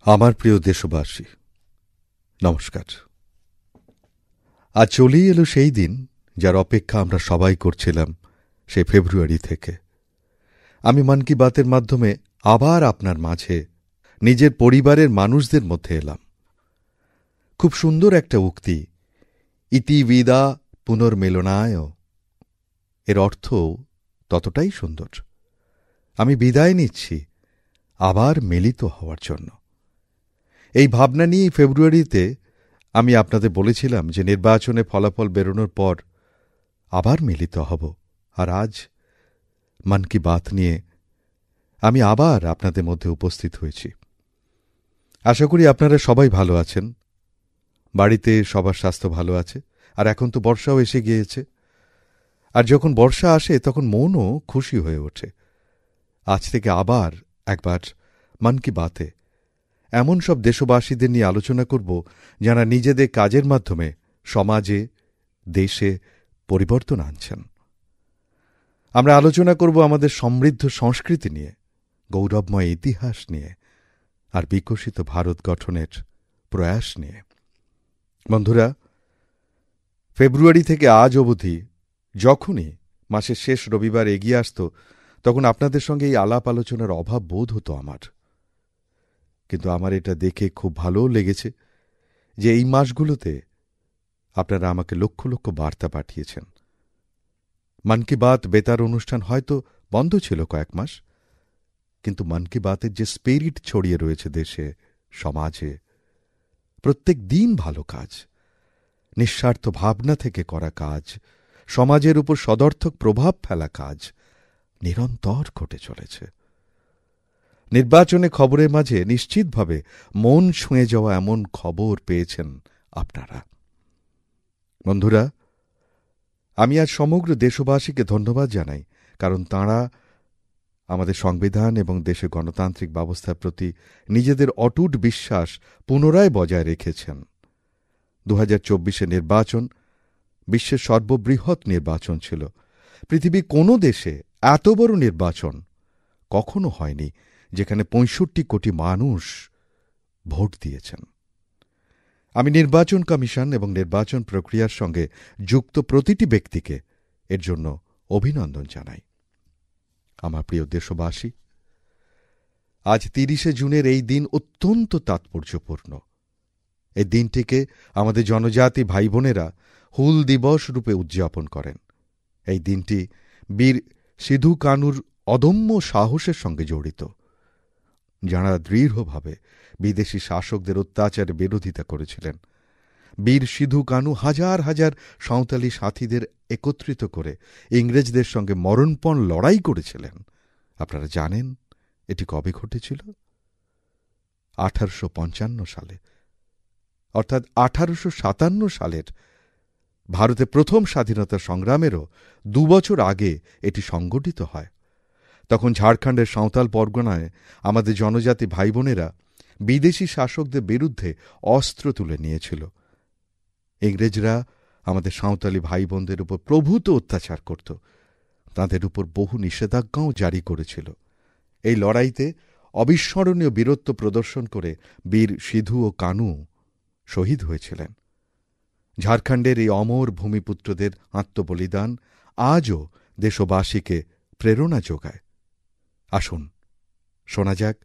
আমার প্রিয় দেশবাসী, নমস্কার। আজ চলেই এলো সেই দিন যার অপেক্ষা আমরা সবাই করছিলাম সেই ফেব্রুয়ারি থেকে। আমি মন কি বাতের মাধ্যমে আবার আপনার মাঝে নিজের পরিবারের মানুষদের মধ্যে এলাম। খুব সুন্দর একটা উক্তি, ইতি বিদা পুনর্মিলনায়। এর অর্থ ততটাই সুন্দর। আমি বিদায় নিচ্ছি আবার মিলিত হওয়ার জন্য। এই ভাবনা নিয়েই ফেব্রুয়ারিতে আমি আপনাদের বলেছিলাম যে নির্বাচনে ফলাফল বেরোনোর পর আবার মিলিত হব। আর আজ মন কি বাত নিয়ে আমি আবার আপনাদের মধ্যে উপস্থিত হয়েছি। আশা করি আপনারা সবাই ভালো আছেন, বাড়িতে সবার স্বাস্থ্য ভালো আছে। আর এখন তো বর্ষাও এসে গিয়েছে। আর যখন বর্ষা আসে তখন মনও খুশি হয়ে ওঠে। আজ থেকে আবার একবার মন কি বাতে এমন সব দেশবাসীদের নিয়ে আলোচনা করব যারা নিজেদের কাজের মাধ্যমে সমাজে, দেশে পরিবর্তন আনছেন। আমরা আলোচনা করব আমাদের সমৃদ্ধ সংস্কৃতি নিয়ে, গৌরবময় ইতিহাস নিয়ে, আর বিকশিত ভারত গঠনের প্রয়াস নিয়ে। বন্ধুরা, ফেব্রুয়ারি থেকে আজ অবধি যখনই মাসের শেষ রবিবার এগিয়ে আসত, তখন আপনাদের সঙ্গে এই আলাপ আলোচনার অভাব বোধ হতো আমার। কিন্তু আমার এটা দেখে খুব ভালোও লেগেছে যে এই মাসগুলোতে আপনারা আমাকে লক্ষ লক্ষ বার্তা পাঠিয়েছেন। মন কি বাত বেতার অনুষ্ঠান হয়তো বন্ধ ছিল কয়েক মাস, কিন্তু মন কি বাতের যে স্পিরিট ছড়িয়ে রয়েছে দেশে, সমাজে, প্রত্যেক দিন ভালো কাজ, নিঃস্বার্থ ভাবনা থেকে করা কাজ, সমাজের উপর সদর্থক প্রভাব ফেলা কাজ নিরন্তর ঘটে চলেছে। নির্বাচনে খবরের মাঝে নিশ্চিতভাবে মন ছুঁয়ে যাওয়া এমন খবর পেয়েছেন আপনারা। বন্ধুরা, আমি আজ সমগ্র দেশবাসীকে ধন্যবাদ জানাই, কারণ তাঁরা আমাদের সংবিধান এবং দেশের গণতান্ত্রিক ব্যবস্থার প্রতি নিজেদের অটুট বিশ্বাস পুনরায় বজায় রেখেছেন। 2024 নির্বাচন বিশ্বের সর্ববৃহৎ নির্বাচন ছিল। পৃথিবীর কোনো দেশে এত বড় নির্বাচন কখনো হয়নি, যেখানে 65 কোটি মানুষ ভোট দিয়েছেন। আমি নির্বাচন কমিশন এবং নির্বাচন প্রক্রিয়ার সঙ্গে যুক্ত প্রতিটি ব্যক্তিকে এর জন্য অভিনন্দন জানাই। আমার প্রিয় দেশবাসী, আজ 30শে জুনের এই দিন অত্যন্ত তাৎপর্যপূর্ণ। এই দিনটিকে আমাদের জনজাতি ভাই বোনেরা হুল দিবস রূপে উদযাপন করেন। এই দিনটি বীর সিধু কানুর অদম্য সাহসের সঙ্গে জড়িত, যাঁরা দৃঢ়ভাবে বিদেশি শাসকদের অত্যাচারের বিরোধিতা করেছিলেন। বীর সিধু কানু হাজার হাজার সাঁওতালি সাথীদের একত্রিত করে ইংরেজদের সঙ্গে মরণপণ লড়াই করেছিলেন। আপনারা জানেন এটি কবে ঘটেছিল? 1855 সালে, অর্থাৎ 1857 সালের ভারতের প্রথম স্বাধীনতা সংগ্রামেরও 2 বছর আগে এটি সংগঠিত হয়। তখন ঝাড়খণ্ডের সাঁওতাল পরগনায় আমাদের জনজাতি ভাই বোনেরা বিদেশি শাসকদের বিরুদ্ধে অস্ত্র তুলে নিয়েছিল। ইংরেজরা আমাদের সাঁওতালি ভাই বোনদের উপর প্রভূত অত্যাচার করত, তাঁদের উপর বহু নিষেধাজ্ঞাও জারি করেছিল। এই লড়াইতে অবিস্মরণীয় বীরত্ব প্রদর্শন করে বীর সিধু ও কানু শহীদ হয়েছিলেন। ঝাড়খণ্ডের এই অমর ভূমিপুত্রদের আত্মবলিদান আজও দেশবাসীকে প্রেরণা যোগায়। আসুন শোনা যাক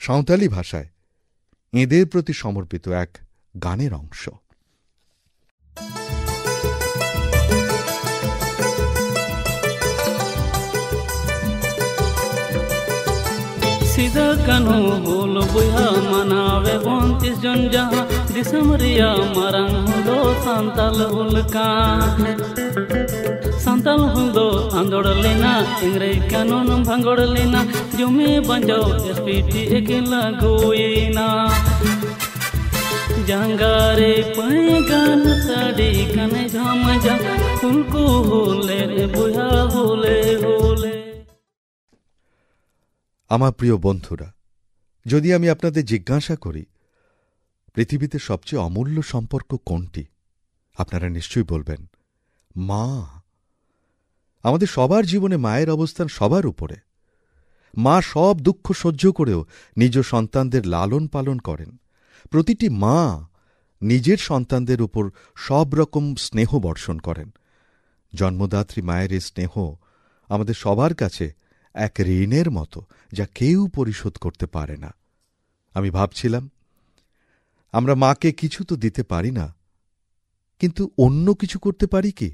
সাঁওতালি ভাষায় এঁদের প্রতি সমর্পিত এক গানের অংশ। সিধা কানু হল বইয়া মানাবে 29 জন যাহা দিসমরিয়া মারাং হলো সান্তাল হুলকা। সান্তাল হলো আন্দোড়লেনা ইংরেজ কানুন ভাঙড়লেনা, জমি বাঁচাও এসপিটি একলা গোয়েনা। জাঙ্গারে পায়ে গান সাড়ি কানে ঝামজা ফুলকু হলে রে বইয়া হলে হলে। আমার প্রিয় বন্ধুরা, যদি আমি আপনাদের জিজ্ঞাসা করি পৃথিবীতে সবচেয়ে অমূল্য সম্পর্ক কোনটি, আপনারা নিশ্চয়ই বলবেন মা। আমাদের সবার জীবনে মায়ের অবস্থান সবার উপরে। মা সব দুঃখ সহ্য করেও নিজ সন্তানদের লালন পালন করেন। প্রতিটি মা নিজের সন্তানদের উপর সব রকম স্নেহ বর্ষণ করেন। জন্মদাত্রী মায়ের এই স্নেহ আমাদের সবার কাছে এক ঋণের মতো, যা কেউ পরিশোধ করতে পারে না। আমি ভাবছিলাম, আমরা মাকে কিছু তো দিতে পারি না, কিন্তু অন্য কিছু করতে পারি কি?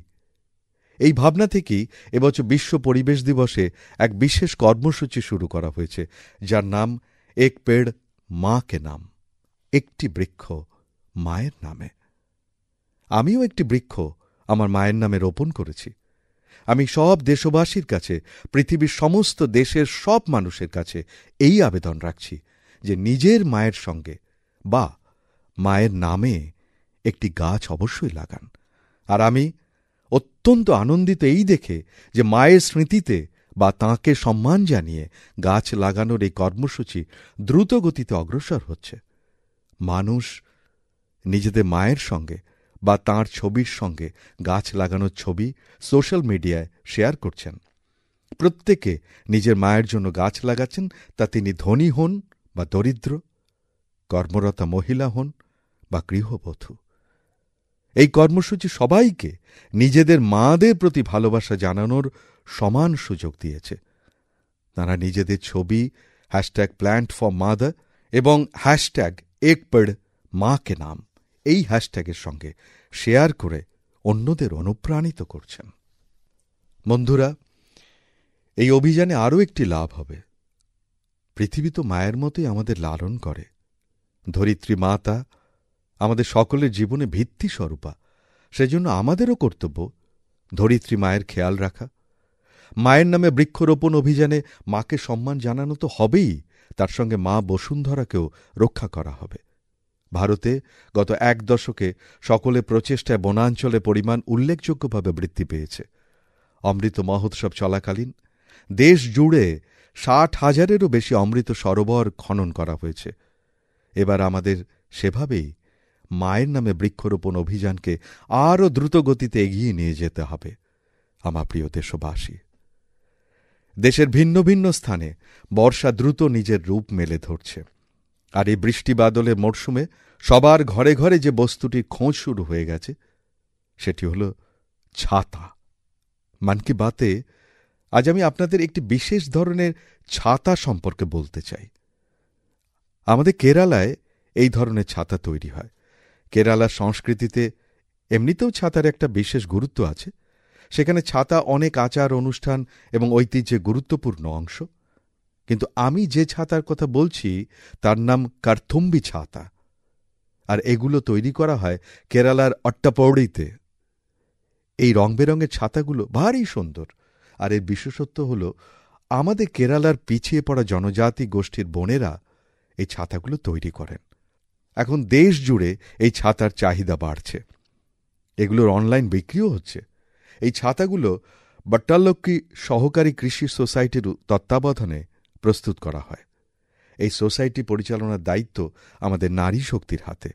এই ভাবনা থেকেই এবছর বিশ্ব পরিবেশ দিবসে এক বিশেষ কর্মসূচি শুরু করা হয়েছে, যার নাম এক পেড় মা কে নাম, একটি বৃক্ষ মায়ের নামে। আমিও একটি বৃক্ষ আমার মায়ের নামে রোপণ করেছি। আমি সব দেশবাসীর কাছে, পৃথিবীর সমস্ত দেশের সব মানুষের কাছে এই আবেদন রাখছি যে নিজের মায়ের সঙ্গে বা মায়ের নামে একটি গাছ অবশ্যই লাগান। আর আমি অত্যন্ত আনন্দিত এই দেখে যে মায়ের স্মৃতিতে বা তাঁকে সম্মান জানিয়ে গাছ লাগানোর এই কর্মসূচি দ্রুত গতিতে অগ্রসর হচ্ছে। মানুষ নিজেদের মায়ের সঙ্গে বা তাঁর ছবির সঙ্গে গাছ লাগানোর ছবি সোশ্যাল মিডিয়ায় শেয়ার করছেন। প্রত্যেকে নিজের মায়ের জন্য গাছ লাগাচ্ছেন, তা তিনি ধনী হন বা দরিদ্র, কর্মরতা মহিলা হন বা গৃহবধূ। এই কর্মসূচি সবাইকে নিজেদের মাদের প্রতি ভালোবাসা জানানোর সমান সুযোগ দিয়েছে। তাঁরা নিজেদের ছবি #plant4mother এবং এক পেড় মা কে নাম এই হ্যাশট্যাগের সঙ্গে শেয়ার করে অন্যদের অনুপ্রাণিত করছেন। বন্ধুরা, এই অভিযানে আরও একটি লাভ হবে। পৃথিবী তো মায়ের মতোই আমাদের লালন করে। ধরিত্রী মাতা আমাদের সকলের জীবনে ভিত্তি স্বরূপা। সেজন্য আমাদেরও কর্তব্য ধরিত্রী মায়ের খেয়াল রাখা। মায়ের নামে বৃক্ষরোপণ অভিযানে মাকে সম্মান জানানো তো হবেই, তার সঙ্গে মা বসুন্ধরাকেও রক্ষা করা হবে। ভারতে গত এক দশকে সকলের প্রচেষ্টায় বনাঞ্চলের পরিমাণ উল্লেখযোগ্যভাবে বৃদ্ধি পেয়েছে। অমৃত মহোৎসব চলাকালীন দেশ জুড়ে ৬০,০০০-এরও বেশি অমৃত সরোবর খনন করা হয়েছে। এবার আমাদের সেভাবেই মায়ের নামে বৃক্ষরোপণ অভিযানকে আরও দ্রুত গতিতে এগিয়ে নিয়ে যেতে হবে। আমার প্রিয় দেশবাসী, দেশের ভিন্ন ভিন্ন স্থানে বর্ষা দ্রুত নিজের রূপ মেলে ধরছে। আর এই বৃষ্টিবাদলের মরশুমে সবার ঘরে ঘরে যে বস্তুটির খোঁজ শুরু হয়ে গেছে, সেটি হল ছাতা। মন কি বাতে আজ আমি আপনাদের একটি বিশেষ ধরনের ছাতা সম্পর্কে বলতে চাই। আমাদের কেরালায় এই ধরনের ছাতা তৈরি হয়। কেরালার সংস্কৃতিতে এমনিতেও ছাতার একটা বিশেষ গুরুত্ব আছে। সেখানে ছাতা অনেক আচার অনুষ্ঠান এবং ঐতিহ্যের গুরুত্বপূর্ণ অংশ। কিন্তু আমি যে ছাতার কথা বলছি তার নাম কার্থুম্বি ছাতা, আর এগুলো তৈরি করা হয় কেরালার অট্টাপৌড়িতে। এই রংবেরঙের ছাতাগুলো ভারী সুন্দর, আর এর বিশেষত্ব হল আমাদের কেরালার পিছিয়ে পড়া জনজাতি গোষ্ঠীর বোনেরা এই ছাতাগুলো তৈরি করেন। এখন দেশ জুড়ে এই ছাতার চাহিদা বাড়ছে। এগুলোর অনলাইন বিক্রিও হচ্ছে। এই ছাতাগুলো বট্টালক্কি সহকারী কৃষি সোসাইটির তত্ত্বাবধানে প্রস্তুত করা হয়। এই সোসাইটি পরিচালনার দায়িত্ব আমাদের নারী শক্তির হাতে।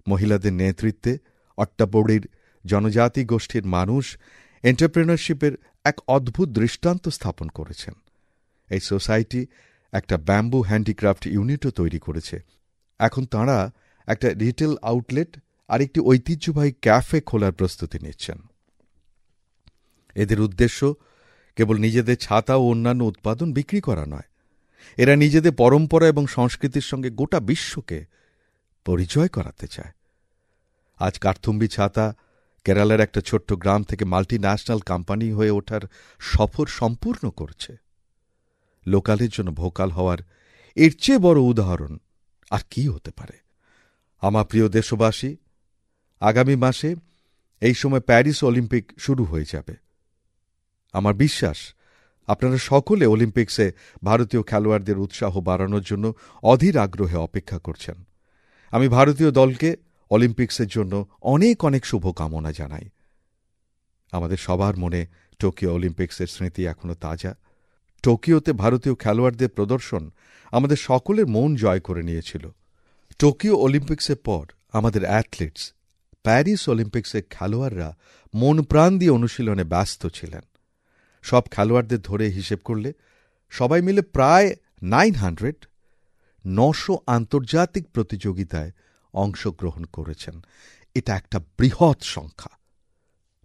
মহিলাদের নেতৃত্বে অট্টাপৌড়ির জনজাতি গোষ্ঠীর মানুষ এন্টারপ্রেনারশিপের এক অদ্ভুত দৃষ্টান্ত স্থাপন করেছেন। এই সোসাইটি একটা ব্যাম্বু হ্যান্ডিক্রাফট ইউনিটও তৈরি করেছে। এখন তাঁরা একটা রিটেল আউটলেট আর একটি ঐতিহ্যবাহী ক্যাফে খোলার প্রস্তুতি নিচ্ছেন। এদের উদ্দেশ্য কেবল নিজেদের ছাতা ও অন্যান্য উৎপাদন বিক্রি করা নয়, এরা নিজেদের পরম্পরা এবং সংস্কৃতির সঙ্গে গোটা বিশ্বকে পরিচয় করাতে চায়। আজ কার্থুম্বি ছাতা কেরালার একটা ছোট্ট গ্রাম থেকে মাল্টিন্যাশনাল কোম্পানি হয়ে ওঠার সফর সম্পূর্ণ করছে। লোকালের জন্য ভোকাল হওয়ার এর চেয়ে বড় উদাহরণ আর কি হতে পারে? আমার প্রিয় দেশবাসী, আগামী মাসে এই সময় প্যারিস অলিম্পিক শুরু হয়ে যাবে। আমার বিশ্বাস আপনারা সকলে অলিম্পিক্সে ভারতীয় খেলোয়াড়দের উৎসাহ বাড়ানোর জন্য অধীর আগ্রহে অপেক্ষা করছেন। আমি ভারতীয় দলকে অলিম্পিক্সের জন্য অনেক অনেক শুভকামনা জানাই। আমাদের সবার মনে টোকিও অলিম্পিক্সের স্মৃতি এখনো তাজা। টোকিওতে ভারতীয় খেলোয়াড়দের প্রদর্শন আমাদের সকলের মন জয় করে নিয়েছিল। টোকিও অলিম্পিক্সের পর আমাদের অ্যাথলিটস প্যারিস অলিম্পিক্সের খেলোয়াড়রা মন প্রাণ দিয়ে অনুশীলনে ব্যস্ত ছিলেন। সব খেলোয়াড়দের ধরে হিসেব করলে সবাই মিলে প্রায় 900 আন্তর্জাতিক প্রতিযোগিতায় অংশগ্রহণ করেছেন। এটা একটা বৃহৎ সংখ্যা।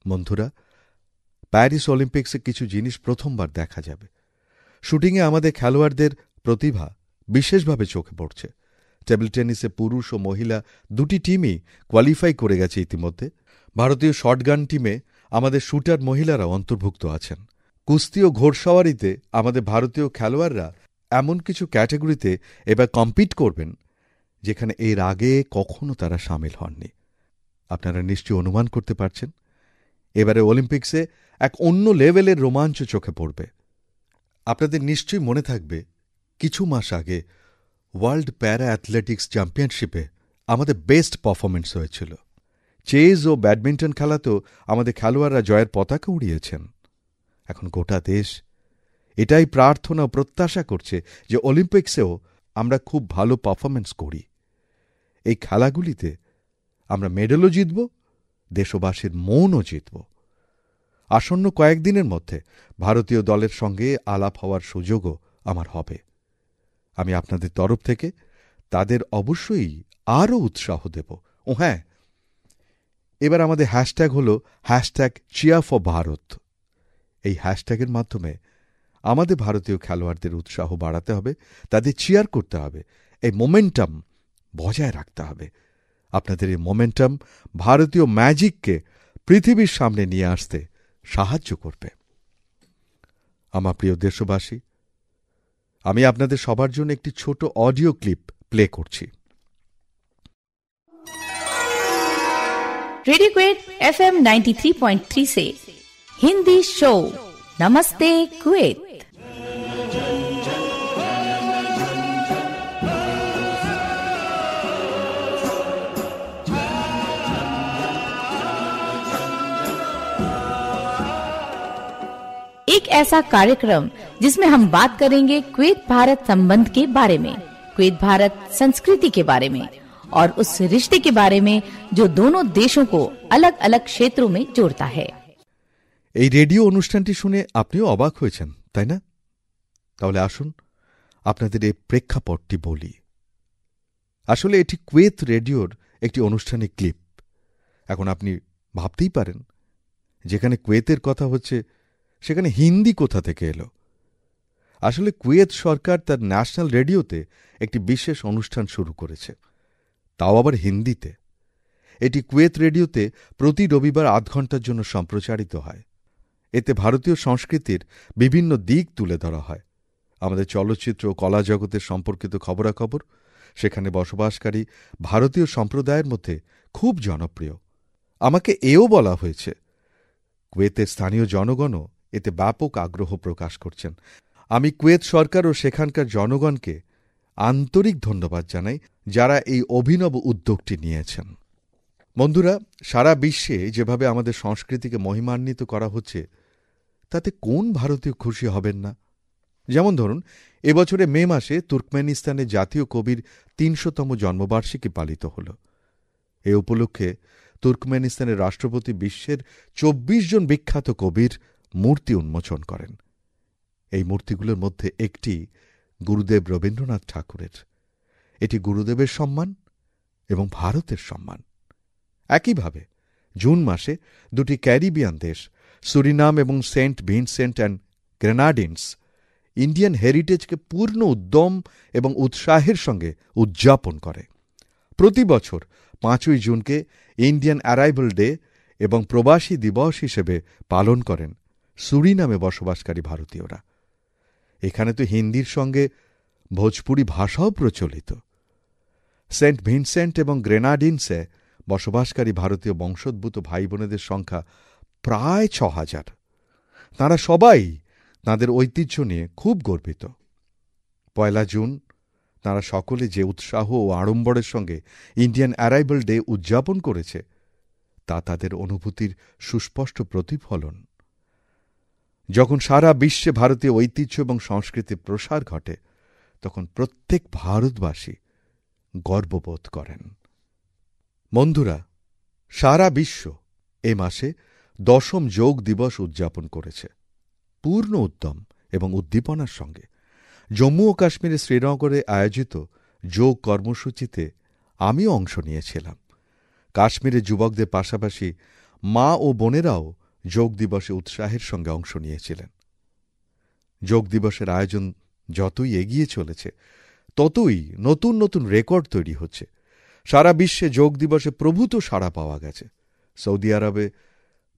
বন্ধুরা, প্যারিস অলিম্পিক্সে কিছু জিনিস প্রথমবার দেখা যাবে। শুটিংয়ে আমাদের খেলোয়াড়দের প্রতিভা বিশেষভাবে চোখে পড়ছে। টেবিল টেনিসে পুরুষ ও মহিলা দুটি টিমই কোয়ালিফাই করে গেছে ইতিমধ্যে। ভারতীয় শটগান টিমে আমাদের শুটার মহিলারাও অন্তর্ভুক্ত আছেন। কুস্তি ও ঘোড়সওয়ারিতে আমাদের ভারতীয় খেলোয়াড়রা এমন কিছু ক্যাটাগরিতে এবার কম্পিট করবেন যেখানে এর আগে কখনো তারা সামিল হননি। আপনারা নিশ্চয়ই অনুমান করতে পারছেন, এবারে অলিম্পিক্সে এক অন্য লেভেলের রোমাঞ্চ চোখে পড়বে। আপনাদের নিশ্চয়ই মনে থাকবে, কিছু মাস আগে ওয়ার্ল্ড প্যারা অ্যাথলেটিক্স চ্যাম্পিয়নশিপে আমাদের বেস্ট পারফরমেন্স হয়েছিল। চেস ও ব্যাডমিন্টন খেলাতেও আমাদের খেলোয়াড়রা জয়ের পতাকা উড়িয়েছেন। এখন গোটা দেশ এটাই প্রার্থনা ও প্রত্যাশা করছে যে অলিম্পিক্সেও আমরা খুব ভালো পারফরমেন্স করি। এই খেলাগুলিতে আমরা মেডেলও জিতব, দেশবাসীর মনও জিতব। আসন্ন কয়েকদিনের মধ্যে ভারতীয় দলের সঙ্গে আলাপ হওয়ার সুযোগও আমার হবে। আমি আপনাদের তরফ থেকে তাদের অবশ্যই আরও উৎসাহ দেব। ও হ্যাঁ, এবার আমাদের হ্যাশট্যাগ হল #Cheer4Bharat। এই হ্যাশট্যাগের মাধ্যমে আমাদের ভারতীয় খেলোয়াড়দের উৎসাহ বাড়াতে হবে, তাদের চিয়ার করতে হবে, এই মোমেন্টাম বজায় রাখতে হবে। আপনাদের এই মোমেন্টাম ভারতীয় ম্যাজিককে পৃথিবীর সামনে নিয়ে আসতে সাহায্য করবে। আমার প্রিয় দেশবাসী, আমি আপনাদের সবার জন্য একটি ছোট অডিও ক্লিপ প্লে করছি। रेडियो क्वेट FM 93.3 से हिंदी शो नमस्ते कुवैत। एक ऐसा कार्यक्रम जिसमें हम बात करेंगे कुवैत भारत संबंध के बारे में, कुवैत भारत संस्कृति के बारे में और उस रिश्ते के बारे में जो दोनों देशों को अलग अलग क्षेत्रों में जोड़ता है। এই রেডিও অনুষ্ঠানটি শুনে আপনিও অবাক হয়েছেন, তাই না? তাহলে আসুন আপনাদের এই প্রেক্ষাপটটি বলি। আসলে এটি কুয়েত রেডিওর একটি অনুষ্ঠানিক ক্লিপ। এখন আপনি ভাবতেই পারেন, যেখানে কুয়েতের কথা হচ্ছে সেখানে হিন্দি কোথা থেকে এলো। আসলে কুয়েত সরকার তার ন্যাশনাল রেডিওতে একটি বিশেষ অনুষ্ঠান শুরু করেছে, তাও আবার হিন্দিতে। এটি কুয়েত রেডিওতে প্রতি রবিবার আধ ঘণ্টার জন্য সম্প্রচারিত হয়। এতে ভারতীয় সংস্কৃতির বিভিন্ন দিক তুলে ধরা হয়। আমাদের চলচ্চিত্র ও কলা জগতের সম্পর্কিত খবরাখবর সেখানে বসবাসকারী ভারতীয় সম্প্রদায়ের মধ্যে খুব জনপ্রিয়। আমাকে এও বলা হয়েছে, কুয়েতের স্থানীয় জনগণও এতে ব্যাপক আগ্রহ প্রকাশ করছেন। আমি কুয়েত সরকার ও সেখানকার জনগণকে আন্তরিক ধন্যবাদ জানাই, যারা এই অভিনব উদ্যোগটি নিয়েছেন। বন্ধুরা, সারা বিশ্বে যেভাবে আমাদের সংস্কৃতিকে মহিমান্বিত করা হচ্ছে, তাতে কোন ভারতীয় খুশি হবেন না? যেমন ধরুন, এবছরে মে মাসে তুর্কমেনিস্তানের জাতীয় কবির ৩০০তম জন্মবার্ষিকী পালিত হল। এ উপলক্ষে তুর্কমেনিস্তানের রাষ্ট্রপতি বিশ্বের ২৪ জন বিখ্যাত কবির মূর্তি উন্মোচন করেন। এই মূর্তিগুলোর মধ্যে একটি গুরুদেব রবীন্দ্রনাথ ঠাকুরের। এটি গুরুদেবের সম্মান এবং ভারতের সম্মান। একইভাবে জুন মাসে দুটি ক্যারিবিয়ান দেশ সুরিনাম এবং Saint Vincent and Grenadines Indian হেরিটেজকে পূর্ণ উদ্যম এবং উৎসাহের সঙ্গে উদযাপন করে। প্রতি বছর ৫ই জুনকে ইন্ডিয়ান অ্যারাইভাল ডে এবং প্রবাসী দিবস হিসেবে পালন করেন সুরিনামে বসবাসকারী ভারতীয়রা। এখানে তো হিন্দির সঙ্গে ভোজপুরি ভাষাও প্রচলিত। সেন্ট ভিনসেন্ট এবং গ্রেনাডিনসে বসবাসকারী ভারতীয় বংশোদ্ভূত ভাই বোনেদের সংখ্যা প্রায় ৬,০০০। তাঁরা সবাই তাঁদের ঐতিহ্য নিয়ে খুব গর্বিত। ১ জুন তাঁরা সকলে যে উৎসাহ ও আড়ম্বরের সঙ্গে ইন্ডিয়ান অ্যারাইভাল ডে উদযাপন করেছে, তা তাদের অনুভূতির সুস্পষ্ট প্রতিফলন। যখন সারা বিশ্বে ভারতীয় ঐতিহ্য এবং সংস্কৃতির প্রসার ঘটে, তখন প্রত্যেক ভারতবাসী গর্ববোধ করেন। বন্ধুরা, সারা বিশ্ব এ মাসে ১০ম যোগ দিবস উদযাপন করেছে পূর্ণ উদ্যম এবং উদ্দীপনার সঙ্গে। জম্মু ও কাশ্মীরের শ্রীনগরে আয়োজিত যোগ কর্মসূচিতে আমিও অংশ নিয়েছিলাম। কাশ্মীরের যুবকদের পাশাপাশি মা ও বোনেরাও যোগ দিবসে উৎসাহের সঙ্গে অংশ নিয়েছিলেন। যোগ দিবসের আয়োজন যতই এগিয়ে চলেছে ততই নতুন নতুন রেকর্ড তৈরি হচ্ছে। সারা বিশ্বে যোগ দিবসে প্রভূত সাড়া পাওয়া গেছে। সৌদি আরবে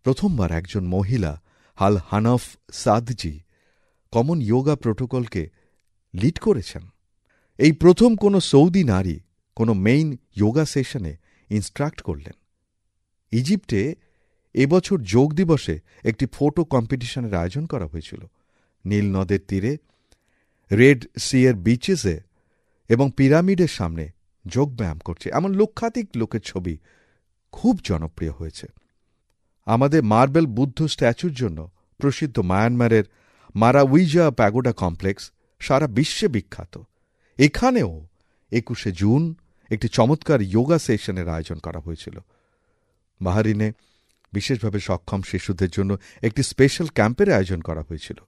প্রথমবার একজন মহিলা হাল হানফ সাদজি কমন যোগা প্রোটোকলকে লিড করেছেন। এই প্রথম কোনো সৌদি নারী কোনো মেইন যোগা সেশনে ইনস্ট্রাক্ট করলেন। ইজিপ্টে এবছর যোগ দিবসে একটি ফটো কম্পিটিশনের আয়োজন করা হয়েছিল। নীল নদের তীরে, রেড সিয়ের বিচেসে এবং পিরামিডের সামনে যোগব্যায়াম করছে এমন লক্ষাধিক লোকের ছবি খুব জনপ্রিয় হয়েছে। আমাদের মার্বেল বুদ্ধ স্ট্যাচুর জন্য প্রসিদ্ধ মায়ানমারের মারাউইজা প্যাগোডা কমপ্লেক্স সারা বিশ্বে বিখ্যাত। এখানেও ২১শে জুন একটি চমৎকার যোগা সেশনের আয়োজন করা হয়েছিল। বাহরিনে বিশেষভাবে সক্ষম শিশুদের জন্য একটি স্পেশাল ক্যাম্পের আয়োজন করা হয়েছিল।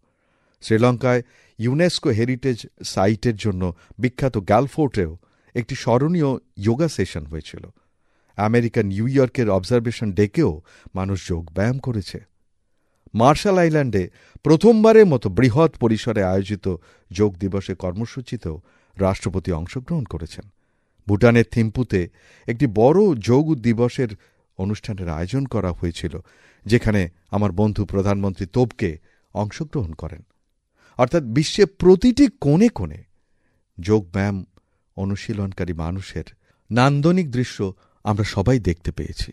শ্রীলঙ্কায় ইউনেস্কো হেরিটেজ সাইটের জন্য বিখ্যাত গ্যালফোর্টেও একটি স্মরণীয় যোগা সেশন হয়েছিল। আমেরিকার নিউ ইয়র্কের অবজারভেশন ডেকেও মানুষ যোগব্যায়াম করেছে। মার্শাল আইল্যান্ডে প্রথমবারের মতো বৃহৎ পরিসরে আয়োজিত যোগ দিবসের কর্মসূচিতেও রাষ্ট্রপতি অংশগ্রহণ করেছেন। ভুটানের থিম্পুতে একটি বড় যোগ দিবসের অনুষ্ঠানের আয়োজন করা হয়েছিল, যেখানে আমার বন্ধু প্রধানমন্ত্রী তোবগে অংশগ্রহণ করেন। অর্থাৎ বিশ্বের প্রতিটি কোণে কোণে যোগব্যায়াম অনুশীলনকারী মানুষের নান্দনিক দৃশ্য আমরা সবাই দেখতে পেয়েছি।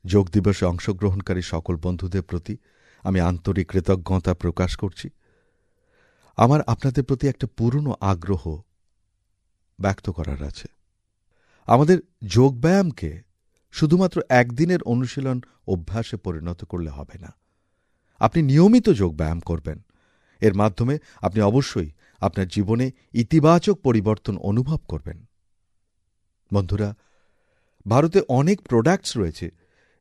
যোগ দিবসে অংশগ্রহণকারী সকল বন্ধুদের প্রতি আমি আন্তরিক কৃতজ্ঞতা প্রকাশ করছি। আমার আপনাদের প্রতি একটা পুরনো আগ্রহ ব্যক্ত করার আছে। আমাদের যোগব্যায়ামকে শুধুমাত্র একদিনের অনুশীলন অভ্যাসে পরিণত করলে হবে না। আপনি নিয়মিত যোগব্যায়াম করবেন। এর মাধ্যমে আপনি অবশ্যই আপনার জীবনে ইতিবাচক পরিবর্তন অনুভব করবেন। বন্ধুরা, ভারতে অনেক প্রোডাক্টস রয়েছে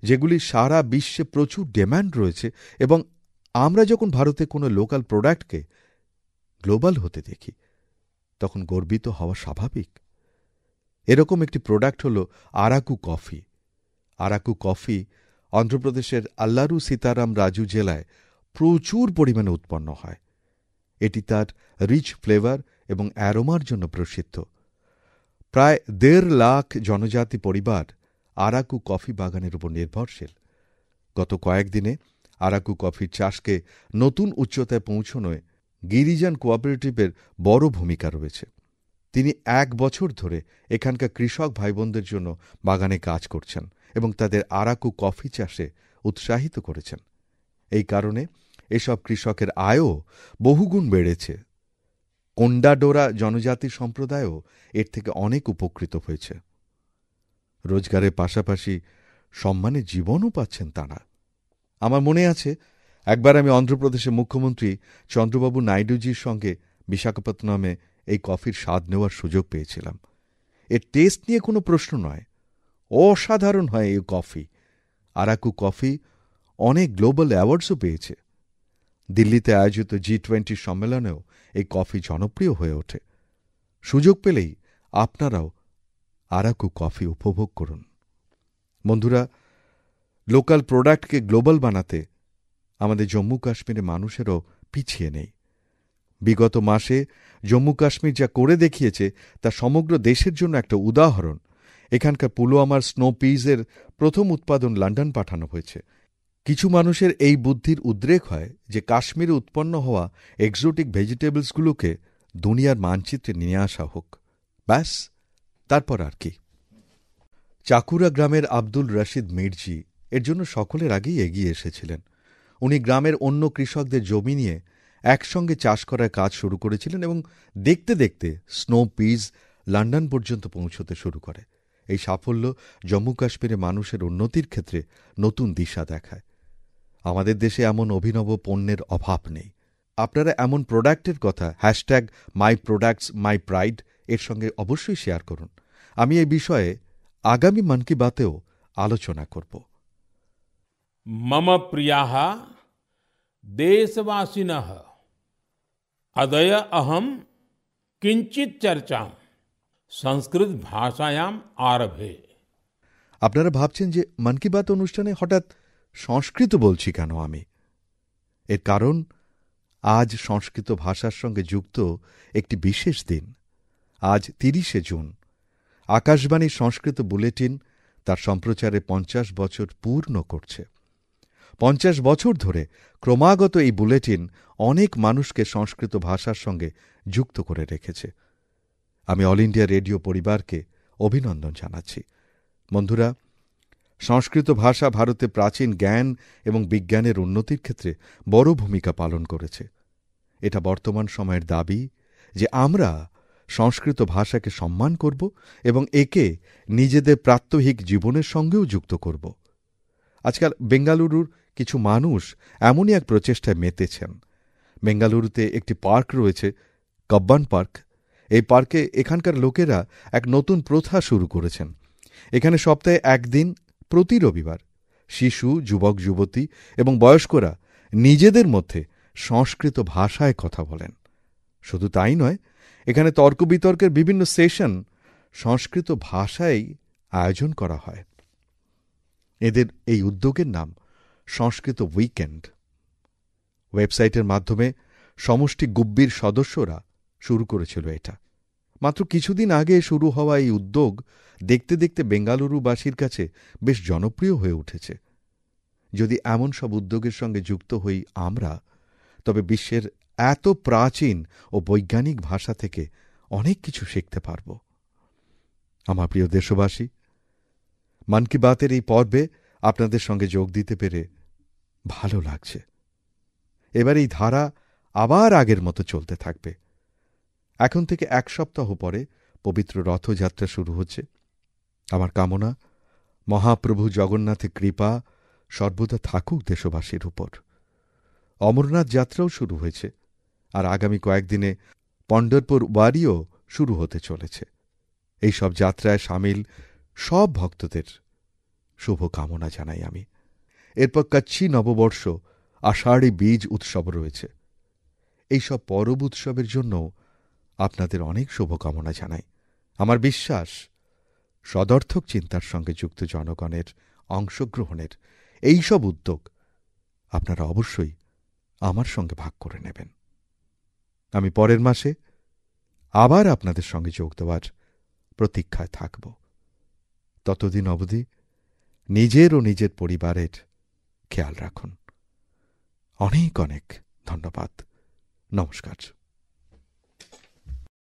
যেগুলি সারা বিশ্বে প্রচুর ডিমান্ড রয়েছে, এবং আমরা যখন ভারতে কোনো লোকাল প্রোডাক্টকে গ্লোবাল হতে দেখি তখন গর্বিত হওয়া স্বাভাবিক। এরকম একটি প্রোডাক্ট হল আরাকু কফি। আরাকু কফি অন্ধ্রপ্রদেশের আল্লারু সীতারাম রাজু জেলায় প্রচুর পরিমাণে উৎপন্ন হয়। এটি তার রিচ ফ্লেভার এবং অ্যারোমার জন্য প্রসিদ্ধ। প্রায় ১.৫ লাখ জনজাতি পরিবার আরাকু কফি বাগানের উপর নির্ভরশীল। গত কয়েকদিনে আরাকু কফির চাষকে নতুন উচ্চতায় পৌঁছনোয় গিরিজান কোঅপারেটিভের বড় ভূমিকা রয়েছে। তিনি ১ বছর ধরে এখানকার কৃষক ভাইবোনদের জন্য বাগানে কাজ করছেন এবং তাদের আরাকু কফি চাষে উৎসাহিত করেছেন। এই কারণে এসব কৃষকের আয়ও বহুগুণ বেড়েছে। কোন্ডাডোরা জনজাতি সম্প্রদায়ও এর থেকে অনেক উপকৃত হয়েছে। রোজগারের পাশাপাশি সম্মানের জীবনও পাচ্ছেন তাঁরা। আমার মনে আছে, একবার আমি অন্ধ্রপ্রদেশের মুখ্যমন্ত্রী চন্দ্রবাবু নাইডুজির সঙ্গে বিশাখাপত্তনমে এই কফির স্বাদ নেওয়ার সুযোগ পেয়েছিলাম। এর টেস্ট নিয়ে কোনো প্রশ্ন নয়, অসাধারণ হয় এই কফি। আরাকু কফি অনেক গ্লোবাল অ্যাওয়ার্ডসও পেয়েছে। দিল্লিতে আয়োজিত G20 সম্মেলনেও এই কফি জনপ্রিয় হয়ে ওঠে। সুযোগ পেলেই আপনারাও আরাকু কফি উপভোগ করুন। বন্ধুরা, লোকাল প্রোডাক্টকে গ্লোবাল বানাতে আমাদের জম্মু কাশ্মীরের মানুষেরও পিছিয়ে নেই। বিগত মাসে জম্মু কাশ্মীর যা করে দেখিয়েছে তা সমগ্র দেশের জন্য একটা উদাহরণ। এখানকার পুলওয়ামার স্নো পিজের প্রথম উৎপাদন লন্ডন পাঠানো হয়েছে। কিছু মানুষের এই বুদ্ধির উদ্রেক হয় যে কাশ্মীরে উৎপন্ন হওয়া এক্সোটিক ভেজিটেবলসগুলোকে দুনিয়ার মানচিত্রে নিয়ে আসা হোক। ব্যাস, তারপর আর কি। চাকুরা গ্রামের আব্দুল রশিদ মির্জি এর জন্য সকলের আগেই এগিয়ে এসেছিলেন। উনি গ্রামের অন্য কৃষকদের জমি নিয়ে একসঙ্গে চাষ করার কাজ শুরু করেছিলেন এবং দেখতে দেখতে স্নো পিজ লন্ডন পর্যন্ত পৌঁছতে শুরু করে। এই সাফল্য জম্মু কাশ্মীরে মানুষের উন্নতির ক্ষেত্রে নতুন দিশা দেখায়। আমাদের দেশে এমন অভিনব পণ্যের অভাব নেই। আপনারা এমন প্রোডাক্টের কথা #myproductsmypride এর সঙ্গে অবশ্যই শেয়ার করুন। আমি এই বিষয়ে আগামী মন কি বাতেও আলোচনা করব। মম প্রিয়াঃ দেশবাসিনঃ অদ্য অহম किंचित चर्चा संस्कृत भाषायाम आरभे। আপনারা ভাবছেন যে মন কি বাত অনুষ্ঠানে হঠাৎ সংস্কৃত বলছি কেন আমি। এর কারণ আজ সংস্কৃত ভাষার সঙ্গে যুক্ত একটি বিশেষ দিন। আজ ৩০শে জুন আকাশবাণী সংস্কৃত বুলেটিন তার সম্প্রচারে ৫০ বছর পূর্ণ করছে। ৫০ বছর ধরে ক্রমাগত এই বুলেটিন অনেক মানুষকে সংস্কৃত ভাষার সঙ্গে যুক্ত করে রেখেছে। আমি অল ইন্ডিয়া রেডিও পরিবারকে অভিনন্দন জানাচ্ছি। বন্ধুরা, সংস্কৃত ভাষা ভারতে প্রাচীন জ্ঞান এবং বিজ্ঞানের উন্নতির ক্ষেত্রে বড় ভূমিকা পালন করেছে। এটা বর্তমান সময়ের দাবি যে আমরা সংস্কৃত ভাষাকে সম্মান করব এবং একে নিজেদের প্রাত্যহিক জীবনের সঙ্গেও যুক্ত করব। আজকাল বেঙ্গালুরুর কিছু মানুষ এমনই এক প্রচেষ্টায় মেতেছেন। বেঙ্গালুরুতে একটি পার্ক রয়েছে, কব্বান পার্ক। এই পার্কে এখানকার লোকেরা এক নতুন প্রথা শুরু করেছেন। এখানে সপ্তাহে একদিন প্রতি রবিবার শিশু, যুবক যুবতী এবং বয়স্করা নিজেদের মধ্যে সংস্কৃত ভাষায় কথা বলেন। শুধু তাই নয়, এখানে তর্ক বিতর্কের বিভিন্ন সেশন সংস্কৃত ভাষায় আয়োজন করা হয়। এদের এই উদ্যোগের নাম সংস্কৃত উইকেন্ড। ওয়েবসাইটের মাধ্যমে সমষ্টি গুব্বির সদস্যরা শুরু করেছিল এটা। মাত্র কিছুদিন আগে শুরু হওয়া এই উদ্যোগ দেখতে দেখতে বেঙ্গালুরুবাসীর কাছে বেশ জনপ্রিয় হয়ে উঠেছে। যদি এমন সব উদ্যোগের সঙ্গে যুক্ত হই আমরা, তবে বিশ্বের এত প্রাচীন ও বৈজ্ঞানিক ভাষা থেকে অনেক কিছু শিখতে পারব। আমার প্রিয় দেশবাসী, মন কি বাতের এই পর্বে আপনাদের সঙ্গে যোগ দিতে পেরে ভালো লাগছে। এবার এই ধারা আবার আগের মতো চলতে থাকবে। এখন থেকে এক সপ্তাহ পরে পবিত্র রথযাত্রা শুরু হচ্ছে। আমার কামনা, মহাপ্রভু জগন্নাথের কৃপা সর্বদা থাকুক দেশবাসীর উপর। অমরনাথ যাত্রাও শুরু হয়েছে, আর আগামী কয়েকদিনে পণ্ঢরপুর ওয়ারিও শুরু হতে চলেছে। এই সব যাত্রায় সামিল সব ভক্তদের শুভ কামনা জানাই আমি। এরপর কচ্ছি নববর্ষ, আষাঢ়ী বীজ উৎসব রয়েছে। এই সব পরব উৎসবের জন্য আপনাদের অনেক শুভকামনা জানাই। আমার বিশ্বাস, সদর্থক চিন্তার সঙ্গে যুক্ত জনগণের অংশগ্রহণের এই সব উদ্যোগ আপনারা অবশ্যই আমার সঙ্গে ভাগ করে নেবেন। আমি পরের মাসে আবার আপনাদের সঙ্গে যোগ দেওয়ার প্রতীক্ষায় থাকব। ততদিন অবধি নিজের ও নিজের পরিবারের খেয়াল রাখুন। অনেক অনেক ধন্যবাদ। নমস্কার।